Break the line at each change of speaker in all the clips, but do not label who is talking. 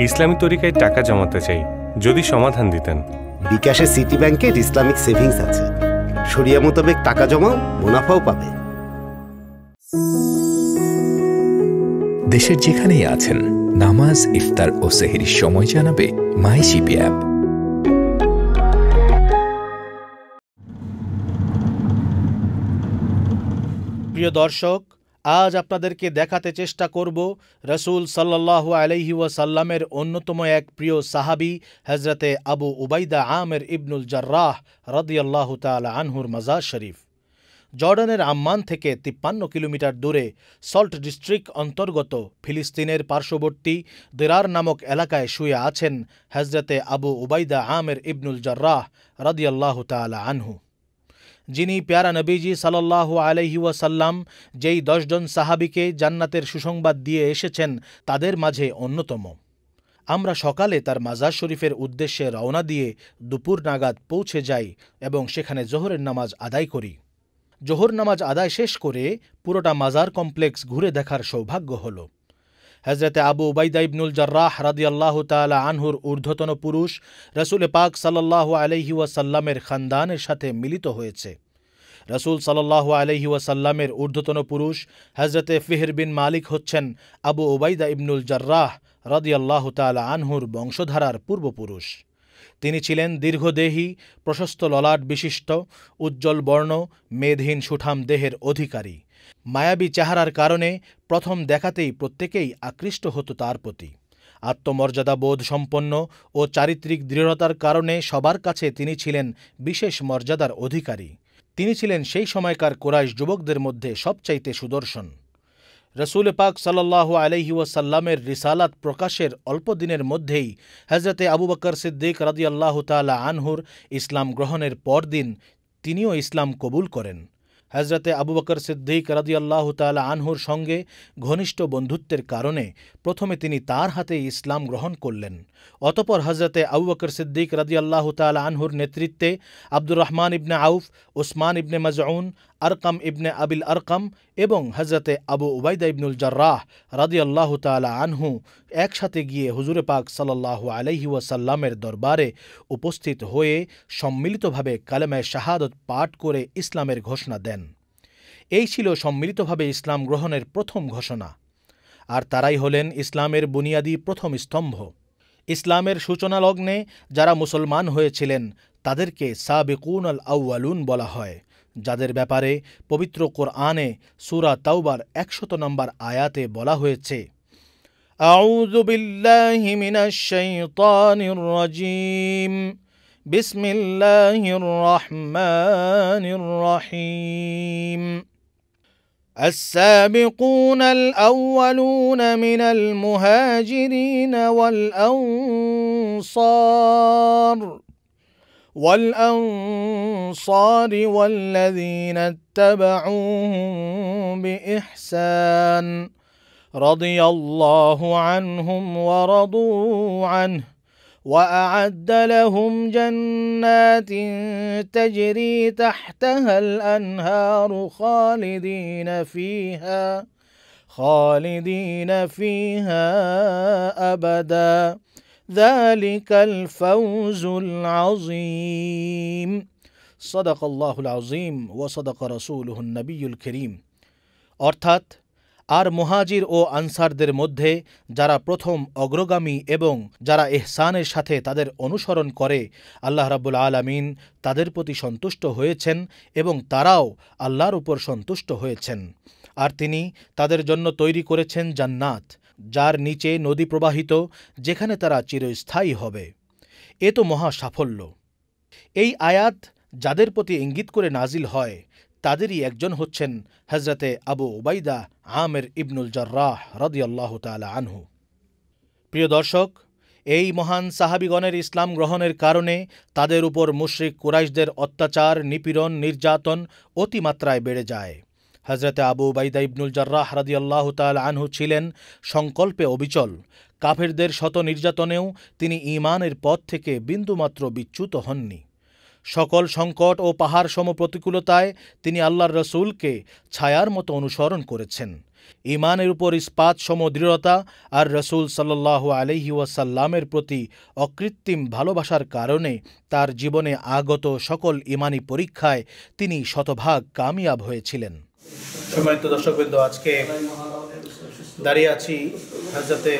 ইসলামী তরিকায় টাকা জমাতে চাই, যদি সমাধান দিতেন।
বিকাশে সিটি ব্যাংকের ইসলামিক সেভিংস আছে, শরিয়া মোতাবেক টাকা জমাও, মুনাফাও পাবে।
দেশের যেখানেই আছেন, নামাজ, ইফতার ও সেহরির সময় জানাবে মাইশিপি অ্যাপ।
প্রিয় দর্শক, আজ আপনাদেরকে দেখাতে চেষ্টা করব রসুল সাল্লাল্লাহু আলাইহি ওয়াসাল্লামের অন্যতম এক প্রিয় সাহাবী হজরতে আবু উবাইদা আমের ইবনুল জার্রাহ রাদিয়াল্লাহু তাআলা আনহুর মাজার শরীফ। জর্ডানের আম্মান থেকে 53 কিলোমিটার দূরে সল্ট ডিস্ট্রিক্ট অন্তর্গত ফিলিস্তিনের পার্শ্ববর্তী দিরার নামক এলাকায় শুয়ে আছেন হজরতে আবু উবাইদা আমের ইবনুল জার্রাহ রাদিয়াল্লাহু তাআলা আনহু, যিনি প্যারা নবীজি সাল্লাল্লাহু আলাইহি ওয়াসাল্লাম যেই 10 জন সাহাবীকে জান্নাতের সুসংবাদ দিয়ে এসেছেন তাদের মাঝে অন্যতম। আমরা সকালে তার মাজার শরীফের উদ্দেশ্যে রওনা দিয়ে দুপুর নাগাদ পৌঁছে যাই এবং সেখানে জোহরের নামাজ আদায় করি। জোহর নামাজ আদায় শেষ করে পুরোটা মাজার কমপ্লেক্স ঘুরে দেখার সৌভাগ্য হল। হজরতে আবু উবাইদা ইবনুল জার্রাহ রাদিয়াল্লাহু তাআলা আনহুর ঊর্ধ্বতন পুরুষ রসুল পাক সাল্লাল্লাহু আলাইহি ওয়াসাল্লামের খানদানের সাথে মিলিত হয়েছে। রসুল সাল্লাল্লাহু আলাইহি ওয়াসাল্লামের ঊর্ধ্বতন পুরুষ হজরতে ফিহর বিন মালিক হচ্ছেন আবু উবাইদা ইবনুল জার্রাহ রাদিয়াল্লাহু তাআলা আনহুর বংশধারার পূর্বপুরুষ। তিনি ছিলেন দীর্ঘদেহী, প্রশস্ত ললাট বিশিষ্ট, উজ্জ্বল বর্ণ, মেদহীন সুঠাম দেহের অধিকারী। মায়াবী চেহারার কারণে প্রথম দেখাতেই প্রত্যেকেই আকৃষ্ট হতো তার প্রতি। আত্মমর্যাদা বোধ সম্পন্ন ও চারিত্রিক দৃঢ়তার কারণে সবার কাছে তিনি ছিলেন বিশেষ মর্যাদার অধিকারী। তিনি ছিলেন সেই সময়কার কুরাইশ যুবকদের মধ্যে সবচাইতে সুদর্শন। রসুল পাক সাল্লাল্লাহু আলাইহি ওয়াসাল্লামের রিসালাত প্রকাশের অল্প দিনের মধ্যেই হজরতে আবু বকর সিদ্দিক রাদিয়াল্লাহু তাআলা আনহুর ইসলাম গ্রহণের পরদিন তিনিও ইসলাম কবুল করেন। হজরতে আবু বকর সিদ্দিক রাদিয়াল্লাহু তাআলা আনহুর সঙ্গে ঘনিষ্ঠ বন্ধুত্বের কারণে প্রথমে তিনি তার হাতে ইসলাম গ্রহণ করলেন। অতপর হজরতে আবু বকর সিদ্দিক রাদিয়াল্লাহু তাআলা আনহুর নেতৃত্বে আব্দুর রহমান ইবনে আউফ, উসমান ইবনে মাজউন, আরকাম ইবনে আবিল আরকাম এবং হজরতে আবু উবাইদা ইবনুল জার্রাহ রাদিয়াল্লাহু তাআলা আনহু একসাথে গিয়ে হুজুরে পাক সাল্লাল্লাহু আলাইহি ওয়াসাল্লামের দরবারে উপস্থিত হয়ে সম্মিলিতভাবে কালেমায়ে শাহাদত পাঠ করে ইসলামের ঘোষণা দেন। এই ছিল সম্মিলিতভাবে ইসলাম গ্রহণের প্রথম ঘোষণা। আর তারাই হলেন ইসলামের বুনিয়াদী প্রথম স্তম্ভ। ইসলামের সূচনা লগ্নে যারা মুসলমান হয়েছিলেন তাদেরকে সাবিকুন আল আউয়ালুন বলা হয়, যাদের ব্যাপারে পবিত্র কোরআনে সূরা তাওবার 100 নম্বর আয়াতে বলা হয়েছে, আউযু বিল্লাহি মিনাশ শাইতানির রাজীম, বিসমিল্লাহির রহমানির রহিম। السابقون الأولون من المهاجرين والأنصار والذين اتبعوهم بإحسان رضي الله عنهم ورضوا عنه وأعد لهم جنات تجري تحتها الأنهار خالدين فيها أبدا ذلك الفوز العظيم صدق الله العظيم وصدق رسوله النبي الكريم। অর্থাৎ আর মুহাজির ও আনসারদের মধ্যে যারা প্রথম অগ্রগামী এবং যারা ইহসানের সাথে তাদের অনুসরণ করে, আল্লাহ রাব্বুল আলামিন তাদের প্রতি সন্তুষ্ট হয়েছেন এবং তারাও আল্লাহর উপর সন্তুষ্ট হয়েছেন। আর তিনি তাদের জন্য তৈরি করেছেন জান্নাত, যার নিচে নদী প্রবাহিত, যেখানে তারা চিরস্থায়ী হবে। এ তো মহা সাফল্য। এই আয়াত যাদের প্রতি ইঙ্গিত করে নাজিল হয় তাদেরই একজন হচ্ছেন হজরতে আবু উবাইদা আমের ইবনুল জার্রাহ রাদিয়াল্লাহু তাআলা আনহু। প্রিয় দর্শক, এই মহান সাহাবীগণের ইসলাম গ্রহণের কারণে তাদের উপর মুশরিক কুরাইশদের অত্যাচার, নিপীড়ন, নির্যাতন অতিমাত্রায় বেড়ে যায়। হজরতে আবু উবাইদা ইবনুল জাররাহ রাদিয়াল্লাহু তাআলা আনহু ছিলেন সংকল্পে অবিচল। কাফেরদের শত নির্যাতনেও তিনি ঈমানের পথ থেকে বিন্দুমাত্র বিচ্যুত হননি। সকল সংকট ও পাহাড় সম প্রতিকূলতায় তিনি আল্লাহর রসুলকে ছায়ার মতো অনুসরণ করেছেন। ঈমানের উপর ইস্পাত সম দৃঢ়তা আর রসুল সাল্লাল্লাহু আলাইহি ওয়াসাল্লামের প্রতি অকৃত্রিম ভালোবাসার কারণে তার জীবনে আগত সকল ঈমানি পরীক্ষায় তিনি শতভাগ কামিয়াব হয়েছিলেন। সম্মানিত দর্শকবৃন্দ, আজকে দাঁড়িয়ে আছি হযরতে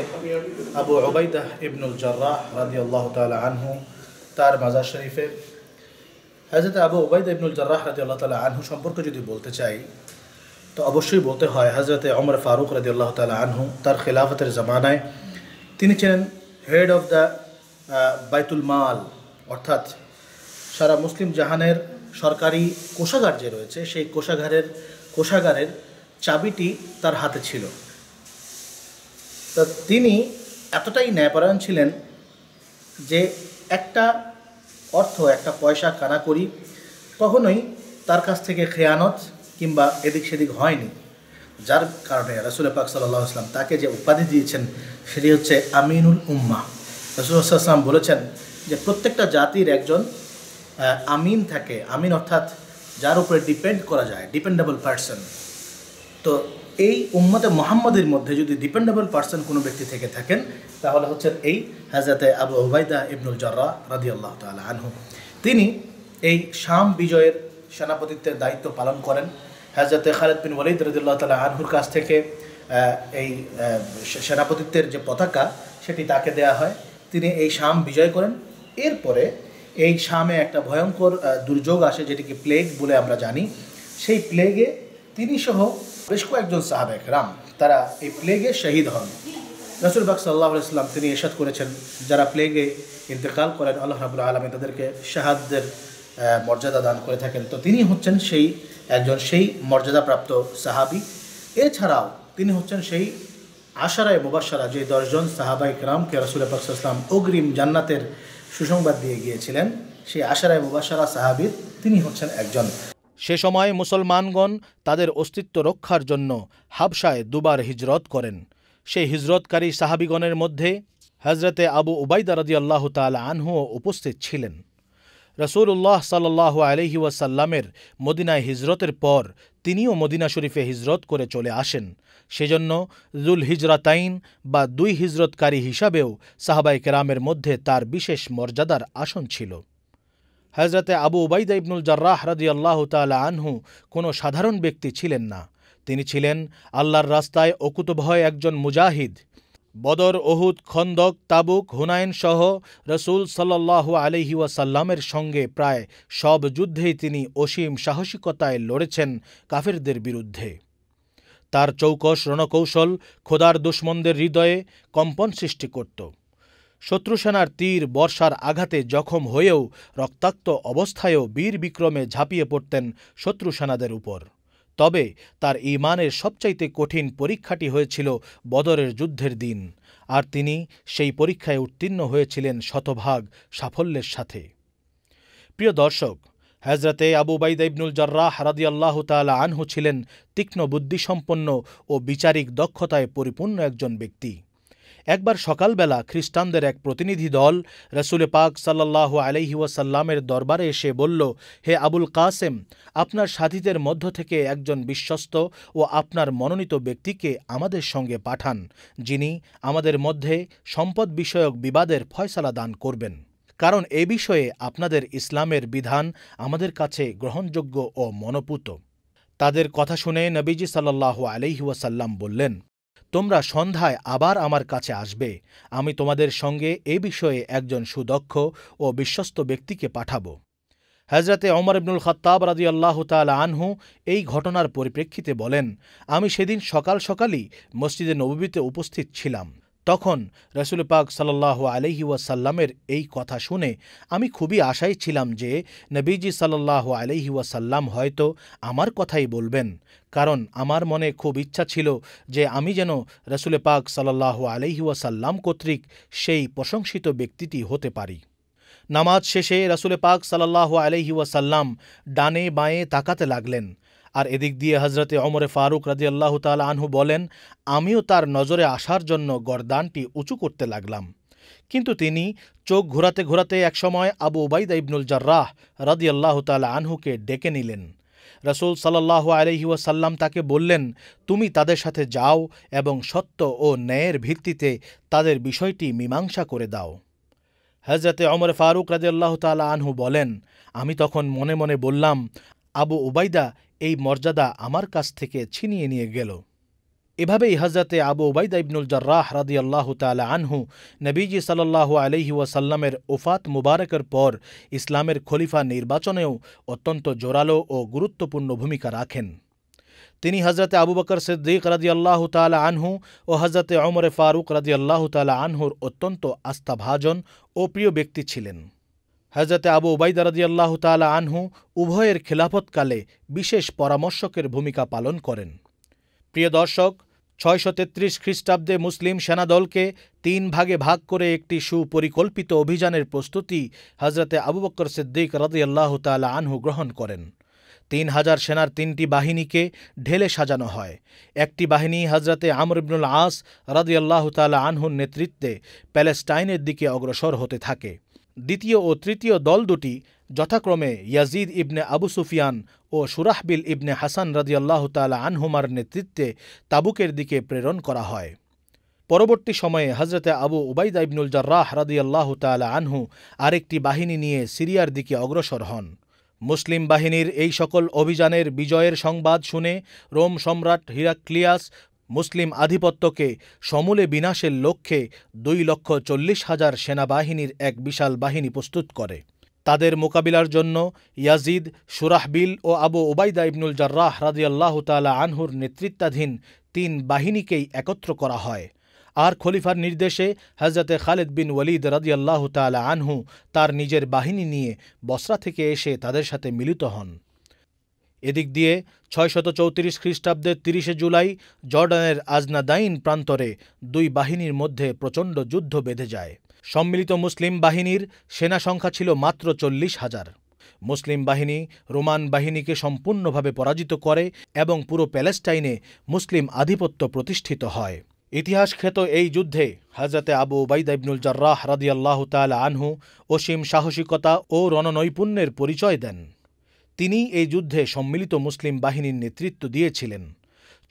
আবু উবাইদা ইবনুল জাররাহ রাদিয়াল্লাহু তাআলা আনহু তার মাজার শরীফে। হযরতে আবু উবাইদা ইবনুল জাররাহ রাদিয়াল্লাহু তাআলা আনহু সম্পর্কে যদি বলতে চাই তো অবশ্যই বলতে হয় হযরতে ওমর ফারুক রাদিয়াল্লাহু তাআলা আনহু তার খিলাফতের জামানায় তিনি ছিলেন হেড অফ দ্য বাইতুল মাল, অর্থাৎ সারা মুসলিম জাহানের সরকারি কোষাগার যে রয়েছে সেই কোষাগারের চাবিটি তার হাতে ছিল। তা তিনি এতটাই ন্যায়পরায়ণ ছিলেন যে একটা অর্থ, একটা পয়সা কানাকড়ি কখনোই তার কাছ থেকে খেয়ানত কিংবা এদিক সেদিক হয়নি, যার কারণে রাসূল পাক সাল্লাল্লাহু আলাইহি ওয়াসাল্লাম তাকে যে উপাধি দিয়েছেন সেটি হচ্ছে আমিনুল উম্মাহ। রাসূল সাল্লাল্লাহু আলাইহি ওয়াসাল্লাম বলেছেন যে প্রত্যেকটা জাতির একজন আমিন থাকে। আমিন অর্থাৎ যার উপরে ডিপেন্ড করা যায়, ডিপেন্ডেবল পারসন। তো এই উম্মতে মুহাম্মাদের মধ্যে যদি ডিপেন্ডেবল পারসন কোনো ব্যক্তি থেকে থাকেন তাহলে হচ্ছেন এই হযরতে আবু উবাইদা ইবনুল জাররাহ রাদিয়াল্লাহু তাআলা আনহু। তিনি এই শাম বিজয়ের সেনাপতিত্বের দায়িত্ব পালন করেন। হযরতে খালিদ বিন ওয়ালিদ রাদিয়াল্লাহু তাআলা আনহুর কাছ থেকে এই সেনাপতিত্বের যে পতাকা সেটি তাকে দেয়া হয়। তিনি এই শাম বিজয় করেন। এরপরে এই শামে একটা ভয়ঙ্কর দুর্যোগ আসে, যেটিকে প্লেগ বলে আমরা জানি। সেই প্লেগে তিনি সহ বেশ কয়েকজন সাহাবায়ে কেরাম তারা এই প্লেগে শহীদ হন। রাসূল পাক সাল্লাল্লাহু আলাইহি ওয়াসাল্লাম তিনি ইরশাদ করেছেন, যারা প্লেগে ইন্তেকাল করেন আল্লাহ রাব্বুল আলামিন তাদেরকে শাহাদাতের মর্যাদা দান করে থাকেন। তো তিনি হচ্ছেন সেই মর্যাদাপ্রাপ্ত সাহাবী। এছাড়াও তিনি হচ্ছেন সেই আশারায়ে মুবাশশারা, যে 10 জন সাহাবায়ে কেরামকে রাসূল পাক সাল্লাল্লাহু আলাইহি ওয়াসাল্লাম অগ্রিম জান্নাতের সুসংবাদ দিয়ে গিয়েছিলেন। সেই আশারায়ে মুবাশশারা সাহাবীর তিনি হচ্ছেন একজন। সে সময় মুসলমানগণ তাদের অস্তিত্ব রক্ষার জন্য হাবশায় দুবার হিজরত করেন। সেই হিজরতকারী সাহাবীগণের মধ্যে হযরতে আবু উবাইদা রাদিয়াল্লাহু তাআলা আনহুও উপস্থিত ছিলেন। রাসূলুল্লাহ সাল্লাল্লাহু আলাইহি ওয়াসাল্লামের মদিনায় হিজরতের পর তিনিও মদিনা শরীফে হিজরত করে চলে আসেন। সেজন্য যুল হিজরাতাইন বা 2 হিজরতকারী হিসাবেও সাহাবায়ে কেরামের মধ্যে তার বিশেষ মর্যাদার আসন ছিল। হযরতে আবু উবাইদা ইবনুল জাররাহ রাদিয়াল্লাহু তাআলা আনহু কোনো সাধারণ ব্যক্তি ছিলেন না। তিনি ছিলেন আল্লাহর রাস্তায় অকুতোভয় একজন মুজাহিদ। বদর, উহুদ, খন্দক, তাবুক, হুনাইন সহ রসুল সাল্লাল্লাহু আলাইহি ওয়াসাল্লামের সঙ্গে প্রায় সব যুদ্ধেই তিনি অসীম সাহসিকতায় লড়েছেন কাফেরদের বিরুদ্ধে। তার চৌকস রণকৌশল খোদার দুশমনদের হৃদয়ে কম্পন সৃষ্টি করত। শত্রুসেনার তীর বর্ষার আঘাতে জখম হয়েও রক্তাক্ত অবস্থায়ও বীর বিক্রমে ঝাঁপিয়ে পড়তেন শত্রুসেনাদের উপর। তবে তার ঈমানের সবচাইতে কঠিন পরীক্ষাটি হয়েছিল বদরের যুদ্ধের দিন, আর তিনি সেই পরীক্ষায় উত্তীর্ণ হয়েছিলেন শতভাগ সাফল্যের সাথে। প্রিয় দর্শক, হযরতে আবু উবাইদা ইবনুল জাররাহ রাদিয়াল্লাহু তাআলা আনহু ছিলেন তীক্ষ্ণ বুদ্ধিসম্পন্ন ও বিচারিক দক্ষতায় পরিপূর্ণ একজন ব্যক্তি। একবার সকালবেলা খ্রিস্টানদের এক প্রতিনিধি দল রাসূল পাক সাল্লাল্লাহু আলাইহি ওয়াসাল্লামের দরবারে এসে বলল, হে আবুল কাসেম, আপনার সাথীদের মধ্য থেকে একজন বিশ্বস্ত ও আপনার মনোনীত ব্যক্তিকে আমাদের সঙ্গে পাঠান, যিনি আমাদের মধ্যে সম্পদ বিষয়ক বিবাদের ফয়সালা দান করবেন, কারণ এ বিষয়ে আপনাদের ইসলামের বিধান আমাদের কাছে গ্রহণযোগ্য ও মনোপুত। তাদের কথা শুনে নবীজি সাল্লাল্লাহু আলাইহি ওয়াসাল্লাম বললেন, তোমরা সন্ধ্যায় আবার আমার কাছে আসবে, আমি তোমাদের সঙ্গে এ বিষয়ে একজন সুদক্ষ ও বিশ্বস্ত ব্যক্তিকে পাঠাব। হযরতে ওমর ইবনুল খাত্তাব রাদিয়াল্লাহু তাআলা আনহু এই ঘটনার পরিপ্রেক্ষিতে বলেন, আমি সেদিন সকাল সকালই মসজিদে নববীতে উপস্থিত ছিলাম। তখন রাসূল পাক সাল্লাল্লাহু আলাইহি ওয়াসাল্লামের এই কথা শুনে আমি খুবই আশায় ছিলাম যে নবীজি সাল্লাল্লাহু আলাইহি ওয়াসাল্লাম হয়তো আমার কথাই বলবেন, কারণ আমার মনে খুব ইচ্ছা ছিল যে আমি যেন রাসূল পাক সাল্লাল্লাহু আলাইহি ওয়াসাল্লাম কর্তৃক সেই প্রশংসিত ব্যক্তিটি হতে পারি। নামাজ শেষে রাসূল পাক সাল্লাল্লাহু আলাইহি ওয়াসাল্লাম ডানে বাঁয়ে তাকাতে লাগলেন। আর এদিক দিয়ে হজরতে ওমরে ফারুক রাদিয়াল্লাহু তাআলা আনহু বলেন, আমিও তার নজরে আসার জন্য গর্দানটি উঁচু করতে লাগলাম। কিন্তু তিনি চোখ ঘোরাতে ঘোরাতে একসময় আবু উবাইদা ইবনুল জাররাহ রাদিয়াল্লাহু তাআলা আনহুকে ডেকে নিলেন। রাসূল সাল্লাল্লাহু আলাইহি ওয়াসাল্লাম তাকে বললেন, তুমি তাদের সাথে যাও এবং সত্য ও ন্যায়ের ভিত্তিতে তাদের বিষয়টি মীমাংসা করে দাও। হজরতে ওমর ফারুক রাদিয়াল্লাহু তাআলা আনহু বলেন, আমি তখন মনে মনে বললাম, আবু উবাইদা এই মর্যাদা আমার কাছ থেকে ছিনিয়ে নিয়ে গেল। এভাবেই হজরতে আবু উবাইদা ইবনুল জাররাহ রাদিয়াল্লাহু তাআলা আনহু নবীজি সাল্লাল্লাহু আলাইহি ওয়াসাল্লামের ওফাত মুবারকের পর ইসলামের খলিফা নির্বাচনেও অত্যন্ত জোরালো ও গুরুত্বপূর্ণ ভূমিকা রাখেন। তিনি হজরতে আবু বকর সিদ্দিক রাদিয়াল্লাহু তাআলা আনহু ও হজরতে ওমর ফারুক রাদিয়াল্লাহু তাআলা আনহুর অত্যন্ত আস্থাভাজন ও প্রিয় ব্যক্তি ছিলেন। হজরতে আবু উবাইদা রাদিয়াল্লাহু তাআলা আনহু উভয়ের খিলাফতকালে বিশেষ পরামর্শকের ভূমিকা পালন করেন। প্রিয় দর্শক, 633 খ্রিস্টাব্দে মুসলিম সেনাদলকে 3 ভাগে ভাগ করে একটি সুপরিকল্পিত অভিযানের প্রস্তুতি হজরতে আবু বকর সিদ্দিক রাদিয়াল্লাহু তাআলা আনহু গ্রহণ করেন। 3000 সেনার 3টি বাহিনীকে ঢেলে সাজানো হয়। একটি বাহিনী হজরতে আমর ইবনুল আস রাদিয়াল্লাহু তাআলা আনহুর নেতৃত্বে প্যালেস্টাইনের দিকে অগ্রসর হতে থাকে। দ্বিতীয় ও তৃতীয় দল দুটি যথাক্রমে ইয়াজিদ ইবনে আবু সুফিয়ান ও সুরাহবিল ইবনে হাসান রাদিয়াল্লাহু তাআলা আনহুমার নেতৃত্বে তাবুকের দিকে প্রেরণ করা হয়। পরবর্তী সময়ে হজরতে আবু উবাইদা ইবনুল জাররাহ রাদিয়াল্লাহু তাআলা আনহু আরেকটি বাহিনী নিয়ে সিরিয়ার দিকে অগ্রসর হন। মুসলিম বাহিনীর এই সকল অভিযানের বিজয়ের সংবাদ শুনে রোম সম্রাট হিরাক্লিয়াস মুসলিম আধিপত্যকে সমূলে বিনাশের লক্ষ্যে 2,40,000 সেনাবাহিনীর এক বিশাল বাহিনী প্রস্তুত করে। তাদের মোকাবিলার জন্য ইয়াজিদ, সুরাহবিল ও আবু উবাইদা ইবনুল জাররাহ রাদিয়াল্লাহু তাআলা আনহুর নেতৃত্বাধীন 3 বাহিনীকেই একত্র করা হয়। আর খলিফার নির্দেশে হজরতে খালিদ বিন ওয়ালিদ রাদিয়াল্লাহু তাআলা আনহু তার নিজের বাহিনী নিয়ে বসরা থেকে এসে তাদের সাথে মিলিত হন। এদিক দিয়ে 634 খ্রিস্টাব্দের 30 জুলাই জর্ডানের আজনাদাইন প্রান্তরে 2 বাহিনীর মধ্যে প্রচণ্ড যুদ্ধ বেঁধে যায়। সম্মিলিত মুসলিম বাহিনীর সেনা সংখ্যা ছিল মাত্র 40,000। মুসলিম বাহিনী রোমান বাহিনীকে সম্পূর্ণভাবে পরাজিত করে এবং পুরো প্যালেস্টাইনে মুসলিম আধিপত্য প্রতিষ্ঠিত হয়। ইতিহাসখ্যাত এই যুদ্ধে হজরতে আবু উবাইদা ইবনুল জাররাহ রাদিয়াল্লাহু তাআলা আনহু অসীম সাহসিকতা ও রণনৈপুণ্যের পরিচয় দেন। তিনি এই যুদ্ধে সম্মিলিত মুসলিম বাহিনীর নেতৃত্ব দিয়েছিলেন।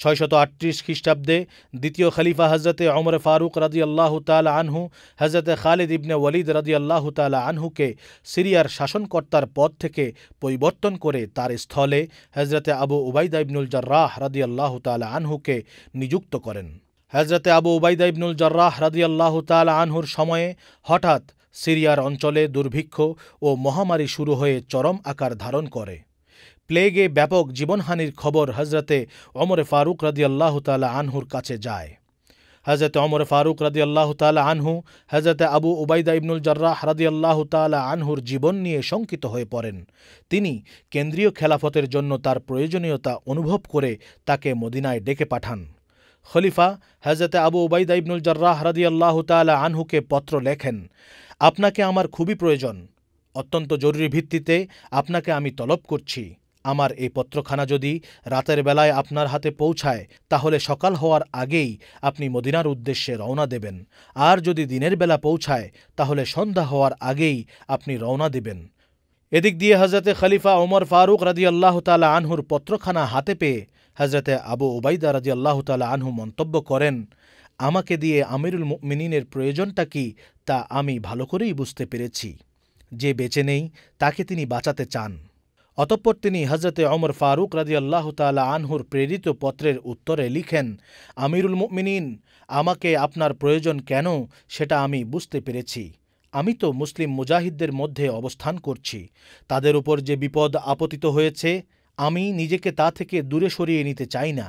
638 খ্রিস্টাব্দে দ্বিতীয় খলিফা হজরতে ওমর ফারুক রাদিয়াল্লাহু তাআলা আনহু হজরতে খালিদ ইবনে ওয়ালিদ রাদিয়াল্লাহু তাআলা আনহুকে সিরিয়ার শাসনকর্তার পদ থেকে পরিবর্তন করে তার স্থলে হজরতে আবু উবাইদা ইবনুল জাররাহ রাদিয়াল্লাহু তাআলা আনহুকে নিযুক্ত করেন। হজরতে আবু উবাইদা ইবনুল জাররাহ রাদিয়াল্লাহু তাআলা আনহুর সময়ে হঠাৎ সিরিয়ার অঞ্চলে দুর্ভিক্ষ ও মহামারী শুরু হয়ে চরম আকার ধারণ করে। প্লেগে ব্যাপক জীবনহানির খবর হজরতে ওমর ফারুক রাদিয়াল্লাহু তাআলা আনহুর কাছে যায়। হজরতে ওমর ফারুক রাদিয়াল্লাহু তাআলা আনহু হজরতে আবু উবাইদা ইবনুল জাররাহ রাদিয়াল্লাহু তাআলা আনহুর জীবন নিয়ে শঙ্কিত হয়ে পড়েন। তিনি কেন্দ্রীয় খেলাফতের জন্য তার প্রয়োজনীয়তা অনুভব করে তাকে মদিনায় ডেকে পাঠান। খলিফা হজরতে আবু উবাইদা ইবনুল জাররাহ রাদিয়াল্লাহু তাআলা আনহুকে পত্র লেখেন, আপনাকে আমার খুবই প্রয়োজন, অত্যন্ত জরুরি ভিত্তিতে আপনাকে আমি তলব করছি। আমার এই পত্রখানা যদি রাতের বেলায় আপনার হাতে পৌঁছায় তাহলে সকাল হওয়ার আগেই আপনি মদিনার উদ্দেশ্যে রওনা দেবেন, আর যদি দিনের বেলা পৌঁছায় তাহলে সন্ধ্যা হওয়ার আগেই আপনি রওনা দেবেন। এদিক দিয়ে হজরতে খলিফা ওমর ফারুক রাদিয়াল্লাহু তাআলা আনহুর পত্রখানা হাতে পেয়ে হজরতে আবু উবাইদা রাদিয়াল্লাহু তাআলা আনহু মন্তব্য করেন, আমাকে দিয়ে আমিরুল মুমিনিনের প্রয়োজনটা কি তা আমি ভালো করেই বুঝতে পেরেছি। যে বেঁচে নেই তাকে তিনি বাঁচাতে চান। অতঃপর তিনি হজরতে ওমর ফারুক রাদিয়াল্লাহু তাআলা আনহুর প্রেরিত পত্রের উত্তরে লিখেন, আমিরুল মুমিনিন, আমাকে আপনার প্রয়োজন কেন সেটা আমি বুঝতে পেরেছি। আমি তো মুসলিম মুজাহিদদের মধ্যে অবস্থান করছি। তাদের উপর যে বিপদ আপতিত হয়েছে আমি নিজেকে তা থেকে দূরে সরিয়ে নিতে চাই না।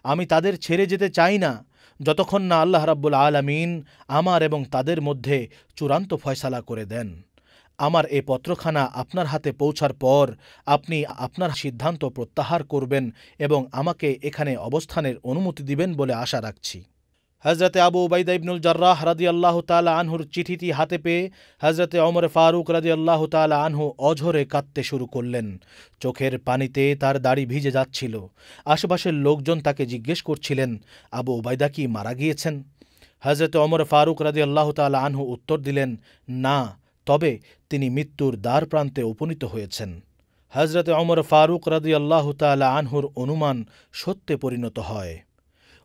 আমি তাদের ছেড়ে যেতে চাই না যতক্ষণ না আল্লাহ রাব্বুল আলামিন আমার এবং তাদের মধ্যে চূড়ান্ত ফয়সালা করে দেন। আমার এ পত্রখানা আপনার হাতে পৌঁছার পর আপনি আপনার সিদ্ধান্ত প্রত্যাহার করবেন এবং আমাকে এখানে অবস্থানের অনুমতি দিবেন বলে আশা রাখছি। হজরতে আবু উবাইদা ইবনুল জার্রাহ রাদিয়াল্লাহু তাআলা আনহুর চিঠিটি হাতে পেয়ে হজরতে ওমর ফারুক রাদিয়াল্লাহু তাআলা আনহু অঝরে কাঁদতে শুরু করলেন। চোখের পানিতে তার দাড়ি ভিজে যাচ্ছিল। আশেপাশের লোকজন তাকে জিজ্ঞেস করছিলেন, আবু উবাইদা কি মারা গিয়েছেন? হজরতে ওমর ফারুক রাদিয়াল্লাহু তাআলা আনহু উত্তর দিলেন, না, তবে তিনি মৃত্যুর দ্বার প্রান্তে উপনীত হয়েছেন। হজরতে ওমর ফারুক রাদিয়াল্লাহু তাআলা আনহুর অনুমান সত্যে পরিণত হয়।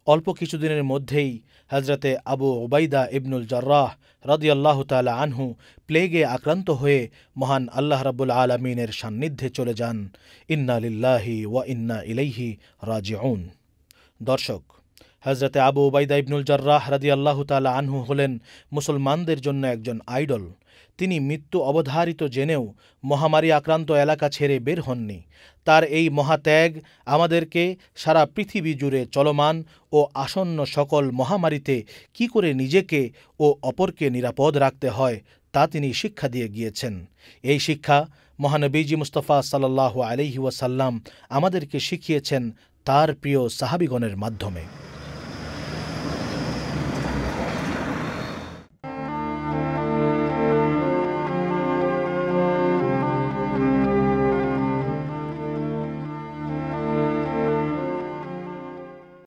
অল্প কিছুদিনের মধ্যেই হজরতে আবু উবাইদা ইবনুল জার্রাহ রাদিয়াল্লাহু তাআলা আনহু প্লেগে আক্রান্ত হয়ে মহান আল্লাহ রাব্বুল আলামিনের সান্নিধ্যে চলে যান। ইন্না লিল্লাহি ওয়া ইন্না ইলাইহি রাজিউন। দর্শক, হজরতে আবু উবাইদা ইবনুল জার্রাহ রাদিয়াল্লাহু তাআলা আনহু হলেন মুসলমানদের জন্য একজন আইডল। তিনি মৃত্যু অবধারিত জেনেও মহামারী আক্রান্ত এলাকা ছেড়ে বের হননি। তার এই মহাত্যাগ আমাদেরকে সারা পৃথিবী জুড়ে চলমান ও আসন্ন সকল মহামারীতে কি করে নিজেকে ও অপরকে নিরাপদ রাখতে হয় তা তিনি শিক্ষা দিয়ে গিয়েছেন। এই শিক্ষা মহানবীজি মুস্তাফা সাল্লাল্লাহু আলাইহি ওয়াসাল্লাম আমাদেরকে শিখিয়েছেন তার প্রিয় সাহাবীগণের মাধ্যমে।